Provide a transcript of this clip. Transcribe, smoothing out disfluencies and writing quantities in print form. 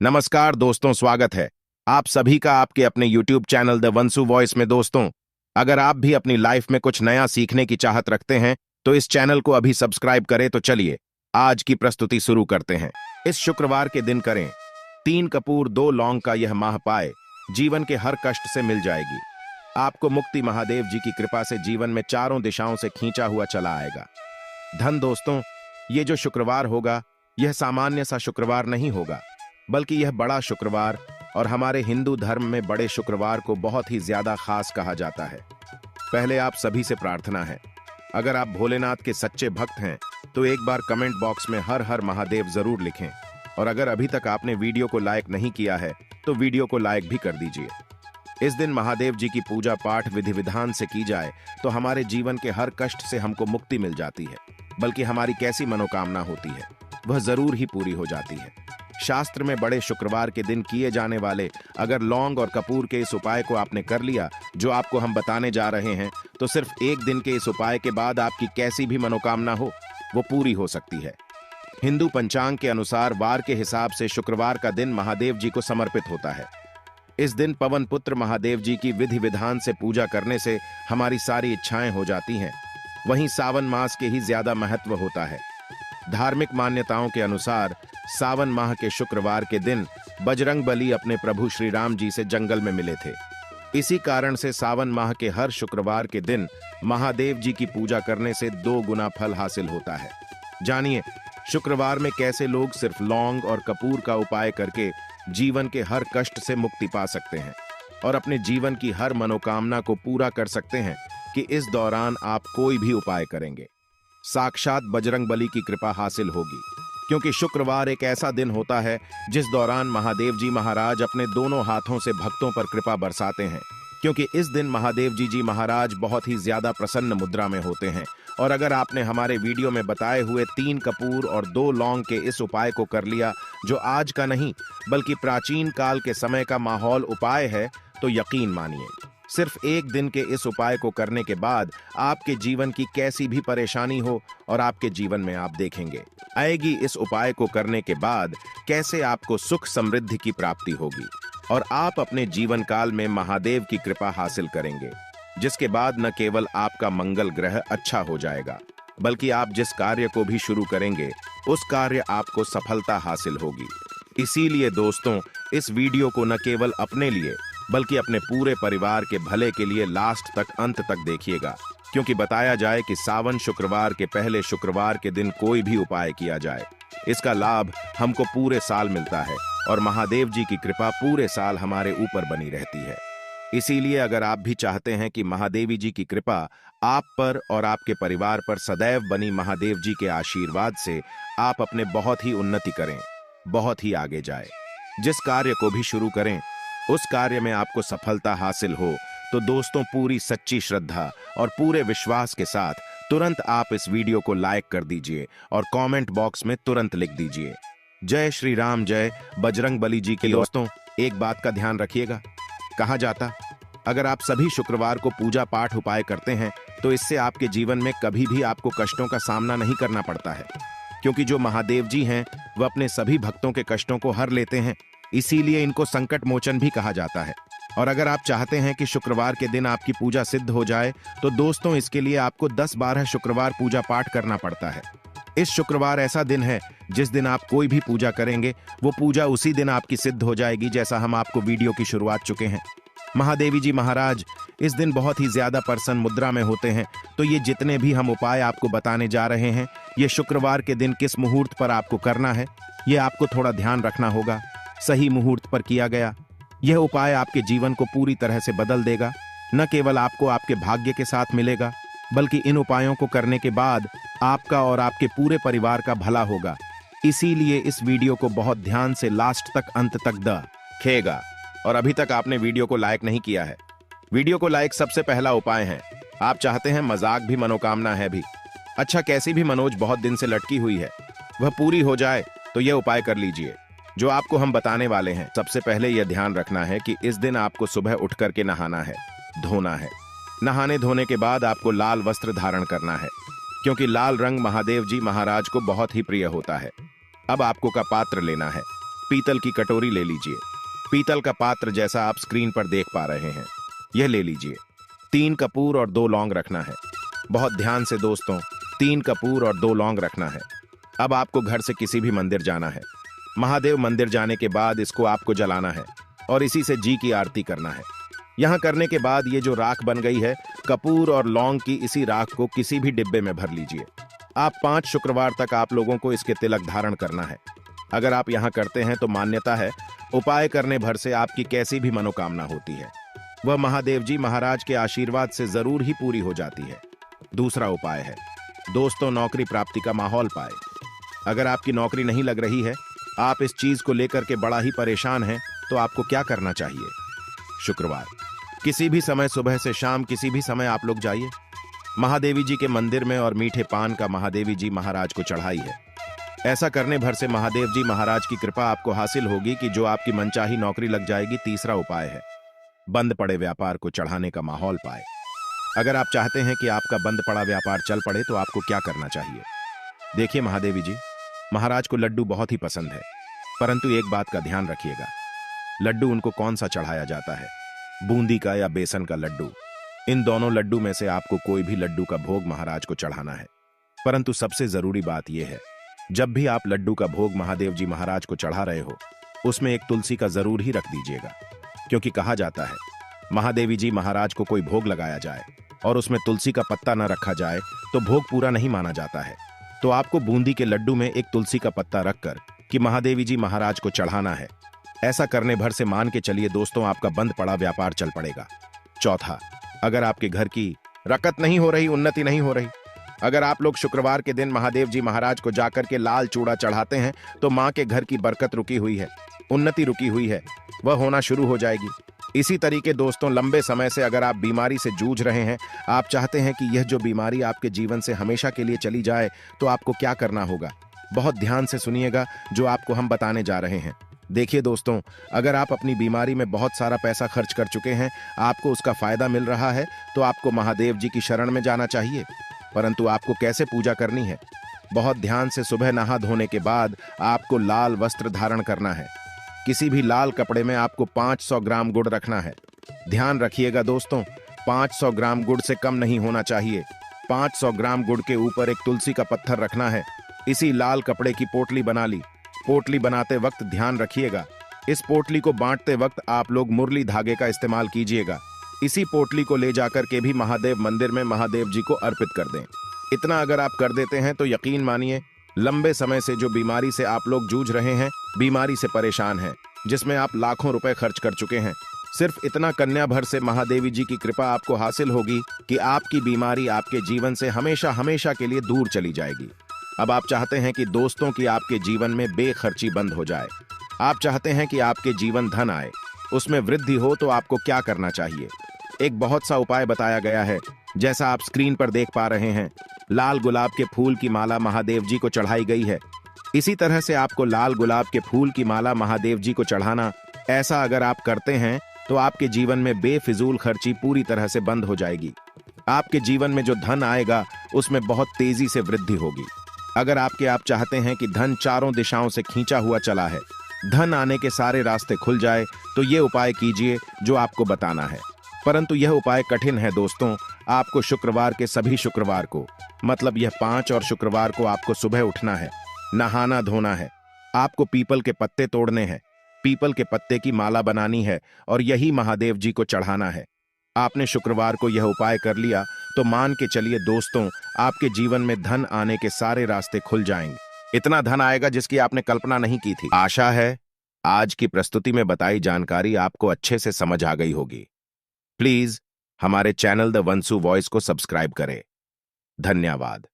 नमस्कार दोस्तों, स्वागत है आप सभी का आपके अपने YouTube चैनल द वंसु वॉइस में। दोस्तों, अगर आप भी अपनी लाइफ में कुछ नया सीखने की चाहत रखते हैं तो इस चैनल को अभी सब्सक्राइब करें। तो चलिए आज की प्रस्तुति शुरू करते हैं। इस शुक्रवार के दिन करें 3 कपूर 2 लौंग का यह माह पाए, जीवन के हर कष्ट से मिल जाएगी आपको मुक्ति। महादेव जी की कृपा से जीवन में चारों दिशाओं से खींचा हुआ चला आएगा धन। दोस्तों, ये जो शुक्रवार होगा यह सामान्य सा शुक्रवार नहीं होगा, बल्कि यह बड़ा शुक्रवार, और हमारे हिंदू धर्म में बड़े शुक्रवार को बहुत ही ज्यादा खास कहा जाता है। पहले आप सभी से प्रार्थना है, अगर आप भोलेनाथ के सच्चे भक्त हैं तो एक बार कमेंट बॉक्स में हर हर महादेव जरूर लिखें, और अगर अभी तक आपने वीडियो को लाइक नहीं किया है तो वीडियो को लाइक भी कर दीजिए। इस दिन महादेव जी की पूजा पाठ विधि विधान से की जाए तो हमारे जीवन के हर कष्ट से हमको मुक्ति मिल जाती है, बल्कि हमारी कैसी मनोकामना होती है वह जरूर ही पूरी हो जाती है। शास्त्र में बड़े शुक्रवार के दिन किए जाने वाले अगर लौंग और कपूर के इस उपाय को आपने कर लिया जो आपको हम बताने जा रहे हैं, तो सिर्फ एक दिन के इस उपाय के बाद आपकी कैसी भी मनोकामना हो वो पूरी हो सकती है। हिंदू पंचांग के अनुसार वार के हिसाब से शुक्रवार का दिन महादेव जी को समर्पित होता है। इस दिन पवन पुत्र महादेव जी की विधि विधान से पूजा करने से हमारी सारी इच्छाएं हो जाती हैं। वहीं सावन मास के ही ज्यादा महत्व होता है। धार्मिक मान्यताओं के अनुसार सावन माह के शुक्रवार के दिन बजरंग बली अपने प्रभु श्री राम जी से जंगल में मिले थे। इसी कारण से सावन माह के हर शुक्रवार के दिन महादेव जी की पूजा करने से 2 गुना फल हासिल होता है। जानिए शुक्रवार में कैसे लोग सिर्फ लौंग और कपूर का उपाय करके जीवन के हर कष्ट से मुक्ति पा सकते हैं और अपने जीवन की हर मनोकामना को पूरा कर सकते हैं कि इस दौरान आप कोई भी उपाय करेंगे साक्षात बजरंग बली की कृपा हासिल होगी। क्योंकि शुक्रवार एक ऐसा दिन होता है जिस दौरान महादेव जी महाराज अपने दोनों हाथों से भक्तों पर कृपा बरसाते हैं। क्योंकि इस दिन महादेव जी महाराज बहुत ही ज्यादा प्रसन्न मुद्रा में होते हैं। और अगर आपने हमारे वीडियो में बताए हुए 3 कपूर और 2 लौंग के इस उपाय को कर लिया, जो आज का नहीं बल्कि प्राचीन काल के समय का माहौल उपाय है, तो यकीन मानिए सिर्फ एक दिन के इस उपाय को करने के बाद आपके जीवन की कैसी भी परेशानी हो और आपके जीवन में आप देखेंगे आएगी इस उपाय को करने के बाद कैसे आपको सुख समृद्धि की प्राप्ति होगी, और आप अपने जीवन काल में महादेव की कृपा हासिल करेंगे, जिसके बाद न केवल आपका मंगल ग्रह अच्छा हो जाएगा, बल्कि आप जिस कार्य को भी शुरू करेंगे उस कार्य आपको सफलता हासिल होगी। इसीलिए दोस्तों, इस वीडियो को न केवल अपने लिए बल्कि अपने पूरे परिवार के भले के लिए लास्ट तक अंत तक देखिएगा। क्योंकि बताया जाए कि सावन शुक्रवार के पहले शुक्रवार के दिन कोई भी उपाय किया जाए, इसका लाभ हमको पूरे साल मिलता है और महादेव जी की कृपा पूरे साल हमारे ऊपर बनी रहती है। इसीलिए अगर आप भी चाहते हैं कि महादेवी जी की कृपा आप पर और आपके परिवार पर सदैव बनी महादेव जी के आशीर्वाद से आप अपने बहुत ही उन्नति करें, बहुत ही आगे जाए, जिस कार्य को भी शुरू करें उस कार्य में आपको सफलता हासिल हो, तो दोस्तों पूरी सच्ची श्रद्धा और पूरे विश्वास के साथ तुरंत आप इस वीडियो को लाइक कर दीजिए और कमेंट बॉक्स में तुरंत लिख दीजिए जय श्री राम, जय बजरंग बली जी के। दोस्तों, एक बात का ध्यान रखिएगा, कहा जाता अगर आप सभी शुक्रवार को पूजा पाठ उपाय करते हैं तो इससे आपके जीवन में कभी भी आपको कष्टों का सामना नहीं करना पड़ता है। क्योंकि जो महादेव जी हैं वह अपने सभी भक्तों के कष्टों को हर लेते हैं, इसीलिए इनको संकट मोचन भी कहा जाता है। और अगर आप चाहते हैं कि शुक्रवार के दिन आपकी पूजा सिद्ध हो जाए तो दोस्तों इसके लिए आपको 10-12 शुक्रवार पूजा पाठ करना पड़ता है। इस शुक्रवार ऐसा दिन है जिस दिन आप कोई भी पूजा करेंगे वो पूजा उसी दिन आपकी सिद्ध हो जाएगी, जैसा हम आपको वीडियो की शुरुआत चुके हैं। महादेवी जी महाराज इस दिन बहुत ही ज्यादा प्रसन्न मुद्रा में होते हैं, तो ये जितने भी हम उपाय आपको बताने जा रहे हैं ये शुक्रवार के दिन किस मुहूर्त पर आपको करना है ये आपको थोड़ा ध्यान रखना होगा। सही मुहूर्त पर किया गया यह उपाय आपके जीवन को पूरी तरह से बदल देगा। न केवल आपको आपके भाग्य के साथ मिलेगा, बल्कि इन उपायों को करने के बाद आपका और आपके पूरे परिवार का भला होगा। इसीलिए इस वीडियो को बहुत ध्यान से लास्ट तक अंत तक देखिएगा। और अभी तक आपने वीडियो को लाइक नहीं किया है, वीडियो को लाइक सबसे पहला उपाय है। आप चाहते हैं मजाक भी मनोकामना है भी, अच्छा कैसी भी मनोज बहुत दिन से लटकी हुई है वह पूरी हो जाए, तो यह उपाय कर लीजिए जो आपको हम बताने वाले हैं। सबसे पहले यह ध्यान रखना है कि इस दिन आपको सुबह उठ करके नहाना है, धोना है। नहाने धोने के बाद आपको लाल वस्त्र धारण करना है, क्योंकि लाल रंग महादेव जी महाराज को बहुत ही प्रिय होता है। अब आपको का पात्र लेना है, पीतल की कटोरी ले लीजिए। पीतल का पात्र जैसा आप स्क्रीन पर देख पा रहे हैं, यह ले लीजिए। 3 कपूर और 2 लौंग रखना है। बहुत ध्यान से दोस्तों, 3 कपूर और 2 लौंग रखना है। अब आपको घर से किसी भी मंदिर जाना है। महादेव मंदिर जाने के बाद इसको आपको जलाना है और इसी से जी की आरती करना है। यहाँ करने के बाद ये जो राख बन गई है, कपूर और लौंग की, इसी राख को किसी भी डिब्बे में भर लीजिए। आप 5 शुक्रवार तक आप लोगों को इसके तिलक धारण करना है। अगर आप यहाँ करते हैं तो मान्यता है, उपाय करने भर से आपकी कैसी भी मनोकामना होती है वह महादेव जी महाराज के आशीर्वाद से जरूर ही पूरी हो जाती है। दूसरा उपाय है दोस्तों, नौकरी प्राप्ति का माहौल पाए। अगर आपकी नौकरी नहीं लग रही है, आप इस चीज को लेकर के बड़ा ही परेशान हैं, तो आपको क्या करना चाहिए? शुक्रवार किसी भी समय, सुबह से शाम किसी भी समय आप लोग जाइए महादेवी जी के मंदिर में और मीठे पान का महादेवी जी महाराज को चढ़ाई है। ऐसा करने भर से महादेव जी महाराज की कृपा आपको हासिल होगी कि जो आपकी मनचाही नौकरी लग जाएगी। तीसरा उपाय है बंद पड़े व्यापार को चढ़ाने का माहौल पाए। अगर आप चाहते हैं कि आपका बंद पड़ा व्यापार चल पड़े तो आपको क्या करना चाहिए? देखिए महादेवी जी महाराज को लड्डू बहुत ही पसंद है, परंतु एक बात का ध्यान रखिएगा, लड्डू उनको कौन सा चढ़ाया जाता है, बूंदी का या बेसन का लड्डू। इन दोनों लड्डू में से आपको कोई भी लड्डू का भोग महाराज को चढ़ाना है। परंतु सबसे जरूरी बात यह है, जब भी आप लड्डू का भोग महादेव जी महाराज को चढ़ा रहे हो, उसमें एक तुलसी का जरूर ही रख दीजिएगा। क्योंकि कहा जाता है महादेवी जी महाराज को कोई भोग लगाया जाए और उसमें तुलसी का पत्ता न रखा जाए तो भोग पूरा नहीं माना जाता है। तो आपको बूंदी के लड्डू में एक तुलसी का पत्ता रखकर कि महादेवी जी महाराज को चढ़ाना है। ऐसा करने भर से मान के चलिए दोस्तों, आपका बंद पड़ा व्यापार चल पड़ेगा। चौथा, अगर आपके घर की रकत नहीं हो रही, उन्नति नहीं हो रही, अगर आप लोग शुक्रवार के दिन महादेव जी महाराज को जाकर के लाल चूड़ा चढ़ाते हैं तो माँ के घर की बरकत रुकी हुई है, उन्नति रुकी हुई है, वह होना शुरू हो जाएगी। इसी तरीके दोस्तों, लंबे समय से अगर आप बीमारी से जूझ रहे हैं, आप चाहते हैं कि यह जो बीमारी आपके जीवन से हमेशा के लिए चली जाए, तो आपको क्या करना होगा? बहुत ध्यान से सुनिएगा जो आपको हम बताने जा रहे हैं। देखिए दोस्तों, अगर आप अपनी बीमारी में बहुत सारा पैसा खर्च कर चुके हैं, आपको उसका फायदा मिल रहा है, तो आपको महादेव जी की शरण में जाना चाहिए। परंतु आपको कैसे पूजा करनी है? बहुत ध्यान से सुबह नहा धोने के बाद आपको लाल वस्त्र धारण करना है। किसी भी लाल कपड़े में आपको 500 ग्राम गुड़ रखना है। ध्यान रखिएगा दोस्तों, 500 ग्राम गुड़ से कम नहीं होना चाहिए। 500 ग्राम गुड़ के ऊपर एक तुलसी का पत्थर रखना है। इसी लाल कपड़े की पोटली बना ली। पोटली बनाते वक्त ध्यान रखिएगा, इस पोटली को बांटते वक्त आप लोग मुरली धागे का इस्तेमाल कीजिएगा। इसी पोटली को ले जाकर के भी महादेव मंदिर में महादेव जी को अर्पित कर दें। इतना अगर आप कर देते हैं तो यकीन मानिए, लंबे समय से जो बीमारी से आप लोग जूझ रहे हैं, बीमारी से परेशान हैं, जिसमें आप लाखों रुपए खर्च कर चुके हैं, सिर्फ इतना कन्या भर से महादेवी जी की कृपा आपको हासिल होगी कि आपकी बीमारी आपके जीवन से हमेशा हमेशा के लिए दूर चली जाएगी। अब आप चाहते हैं कि दोस्तों की आपके जीवन में बेखर्ची बंद हो जाए, आप चाहते हैं कि आपके जीवन धन आए, उसमें वृद्धि हो, तो आपको क्या करना चाहिए? एक बहुत सा उपाय बताया गया है, जैसा आप स्क्रीन पर देख पा रहे हैं। लाल गुलाब के फूल की माला महादेव जी को चढ़ाई गई है। इसी तरह से आपको लाल गुलाब के फूल की माला महादेव जी को चढ़ाना। ऐसा अगर आप करते हैं तो आपके जीवन में बेफिजूल खर्ची पूरी तरह से बंद हो जाएगी। आपके जीवन में जो धन आएगा उसमें बहुत तेजी से वृद्धि होगी। अगर आप चाहते हैं कि धन चारों दिशाओं से खींचा हुआ चला है, धन आने के सारे रास्ते खुल जाए, तो ये उपाय कीजिए जो आपको बताना है। परंतु यह उपाय कठिन है दोस्तों। आपको शुक्रवार के सभी शुक्रवार को, मतलब यह 5 और शुक्रवार को आपको सुबह उठना है, नहाना धोना है, आपको पीपल के पत्ते तोड़ने हैं, पीपल के पत्ते की माला बनानी है और यही महादेव जी को चढ़ाना है। आपने शुक्रवार को यह उपाय कर लिया तो मान के चलिए दोस्तों, आपके जीवन में धन आने के सारे रास्ते खुल जाएंगे। इतना धन आएगा जिसकी आपने कल्पना नहीं की थी। आशा है आज की प्रस्तुति में बताई जानकारी आपको अच्छे से समझ आ गई होगी। प्लीज हमारे चैनल द वंसु वॉइस को सब्सक्राइब करें। धन्यवाद।